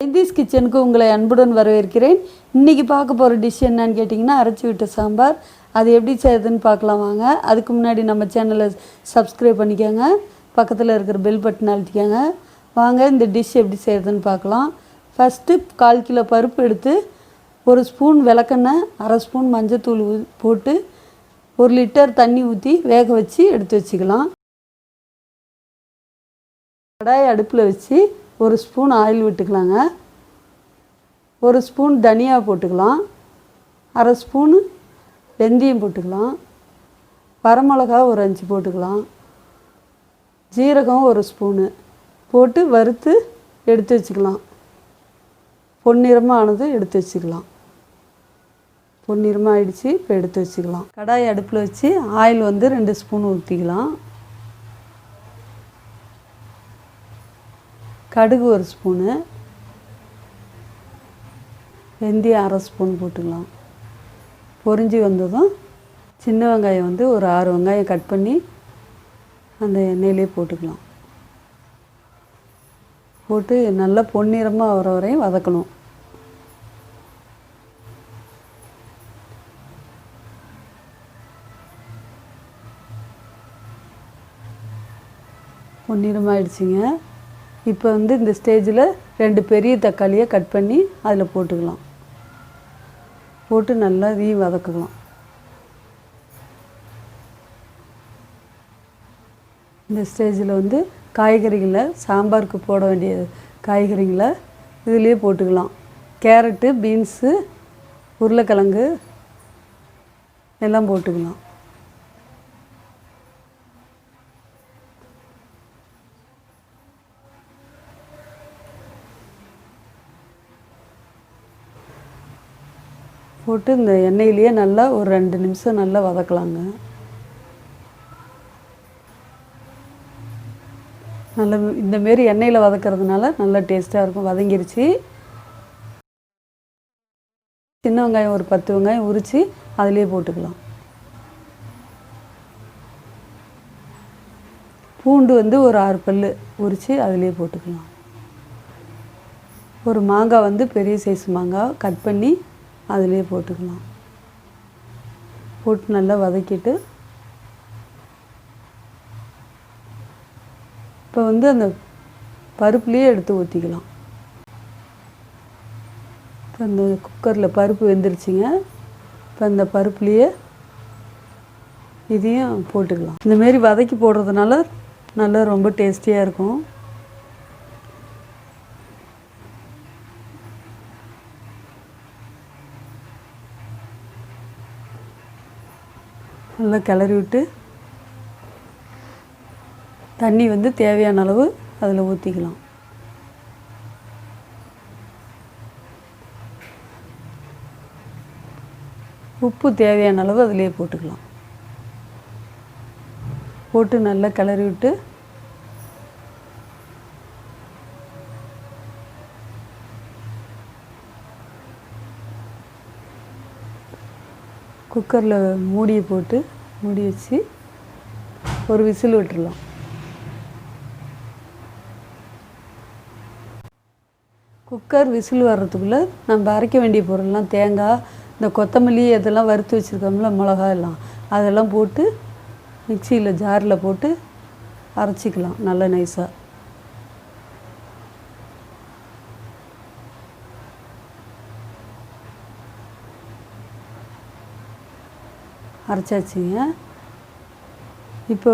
ஜெயந்திஸ் கிச்சனுக்கு உங்களை அன்புடன் வரவேற்கிறேன். இன்றைக்கி பார்க்க போகிற டிஷ் என்னன்னு கேட்டிங்கன்னா அரைச்சி சாம்பார். அது எப்படி செய்யுதுன்னு பார்க்கலாம் வாங்க. அதுக்கு முன்னாடி நம்ம சேனலை சப்ஸ்கிரைப் பண்ணிக்கோங்க, பக்கத்தில் இருக்கிற பெல் பட்டன் அழுத்திக்கோங்க. வாங்க இந்த டிஷ் எப்படி செய்யுதுன்னு பார்க்கலாம். ஃபஸ்ட்டு 1/4 கிலோ பருப்பு எடுத்து 1 ஸ்பூன் விளக்கெண்ணெய், 1/2 ஸ்பூன் மஞ்சத்தூள் போட்டு 1 லிட்டர் தண்ணி ஊற்றி வேக வச்சு எடுத்து வச்சுக்கலாம். கடாயை அடுப்பில் வச்சு 1 ஸ்பூன் ஆயில் விட்டுக்கலாங்க. 1 ஸ்பூன் தனியா போட்டுக்கலாம். 1/2 ஸ்பூன் வெந்தயம் போட்டுக்கலாம். வரமிளகா ஒரு 5 போட்டுக்கலாம். ஜீரகம் 1 ஸ்பூனு போட்டு வறுத்து எடுத்து வச்சுக்கலாம். பொன்னிறமாக ஆனது எடுத்து வச்சுக்கலாம். பொன்னிறமாக ஆயிடுச்சு, இப்போ எடுத்து வச்சுக்கலாம். கடாயை அடுப்பில் வச்சு ஆயில் 2 ஸ்பூன் ஊற்றிக்கலாம். கடுகு 1 ஸ்பூனு, வெந்தயம் 1/2 ஸ்பூன் போட்டுக்கலாம். பொரிஞ்சு வந்ததும் சின்ன வெங்காயம் ஒரு 6 வெங்காயம் கட் பண்ணி அந்த எண்ணெயிலே போட்டுக்கலாம். போட்டு நல்லா பொன்னிறமாக வர வரையும் வதக்கணும். பொன்னிறமாகிடுச்சிங்க. இப்போ இந்த ஸ்டேஜில் 2 பெரிய தக்காளியை கட் பண்ணி அதில் போட்டுக்கலாம். போட்டு நல்லா இதையும் வதக்கலாம். இந்த ஸ்டேஜில் காய்கறிகளை சாம்பாருக்கு போட வேண்டிய காய்கறிகளை இதிலே போட்டுக்கலாம். கேரட்டு, பீன்ஸு, உருளைக்கிழங்கு எல்லாம் போட்டுக்கலாம். போட்டு இந்த எண்ணெயிலேயே நல்லா ஒரு 2 நிமிஷம் நல்லா வதக்கலாங்க. நல்லா இந்தமாரி எண்ணெயில் வதக்கிறதுனால நல்லா டேஸ்ட்டாக இருக்கும். வதங்கிருச்சு. சின்ன வெங்காயம் ஒரு 10 வெங்காயம் உரித்து அதிலே போட்டுக்கலாம். பூண்டு ஒரு 6 பல் உரித்து அதிலே போட்டுக்கலாம். ஒரு மாங்காய் பெரிய சைஸ் மாங்காய் கட் பண்ணி அதிலே போட்டுக்கலாம். போட்டு நல்லா வதக்கிட்டு இப்போ அந்த பருப்புலேயே எடுத்து ஊற்றிக்கலாம். இப்போ அந்த குக்கரில் பருப்பு வெந்துருச்சுங்க. இப்போ அந்த பருப்புலேயே இதையும் போட்டுக்கலாம். இந்தமாரி வதக்கி போடுறதுனால நல்லா ரொம்ப டேஸ்டியாக இருக்கும். நல்லா கிளறி விட்டு தண்ணி தேவையான அளவு அதில் ஊற்றிக்கலாம். உப்பு தேவையான அளவு அதிலே போட்டுக்கலாம். போட்டு நல்லா கிளறி விட்டு குக்கரில் மூடியை போட்டு மூடி வச்சு ஒரு விசில் விட்டுடலாம். குக்கர் விசில் வர்றதுக்குள்ளே நம்ம அரைக்க வேண்டிய பொருள்லாம் தேங்காய், இந்த கொத்தமல்லி இதெல்லாம் வறுத்து வச்சுருக்கோம்ல, மிளகா எல்லாம் அதெல்லாம் போட்டு மிக்சியில் ஜாரில் போட்டு அரைச்சிக்கலாம் நல்லா நைஸாக. அரைச்சாச்சுங்க. இப்போ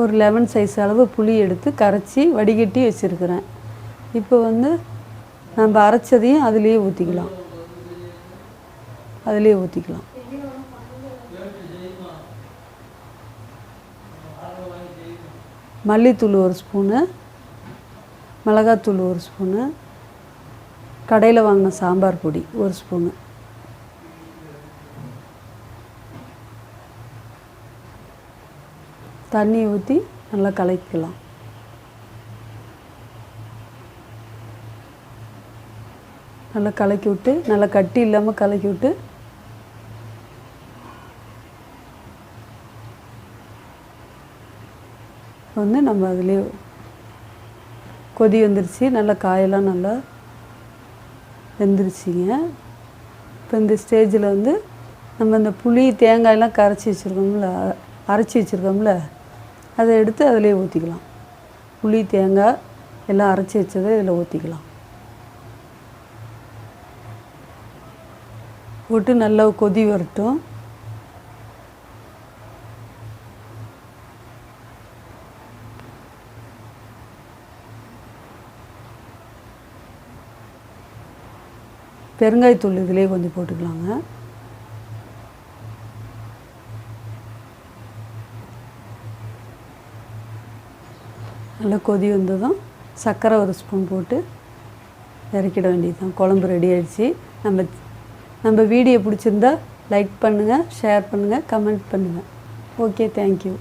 ஒரு லெமன் சைஸ் அளவு புளி எடுத்து கரைச்சி வடிகட்டி வச்சுருக்கிறேன். இப்போ நம்ம அரைச்சதையும் அதிலேயே ஊற்றிக்கலாம். மல்லித்தூள் 1 ஸ்பூனு, மிளகாத்தூள் 1 ஸ்பூனு, கடையில் வாங்கின சாம்பார் பொடி 1 ஸ்பூனு, தண்ணி ஊற்றி நல்லா கலக்கிக்கலாம். நல்லா கலக்கி விட்டு நல்லா கட்டி இல்லாமல் கலக்கி விட்டு நம்ம அதிலே கொதி வந்துருச்சு, நல்லா காயெல்லாம் நல்லா வெந்துருச்சிங்க. இப்போ இந்த ஸ்டேஜில் வந்து நம்ம இந்த புளி தேங்காயெல்லாம் கரைச்சி வச்சுருக்கோம்ல, அரைச்சி வச்சுருக்கோம்ல, அதை எடுத்து அதிலே ஊற்றிக்கலாம். புளி தேங்காய் எல்லாம் அரைச்சி வச்சதை இதில் ஊற்றிக்கலாம். போட்டு நல்லா கொதி வரட்டும். பெருங்காயத்தூள் இதிலே கொஞ்சம் போட்டுக்கலாங்க. நல்லா கொதி வந்ததும் சர்க்கரை ஒரு ஸ்பூன் போட்டு இறக்கிட வேண்டியது தான். குழம்பு ரெடி ஆகிடுச்சு. நம்ம வீடியோ பிடிச்சிருந்தா லைக் பண்ணுங்கள், ஷேர் பண்ணுங்கள், கமெண்ட் பண்ணுங்கள். Okay, thank you.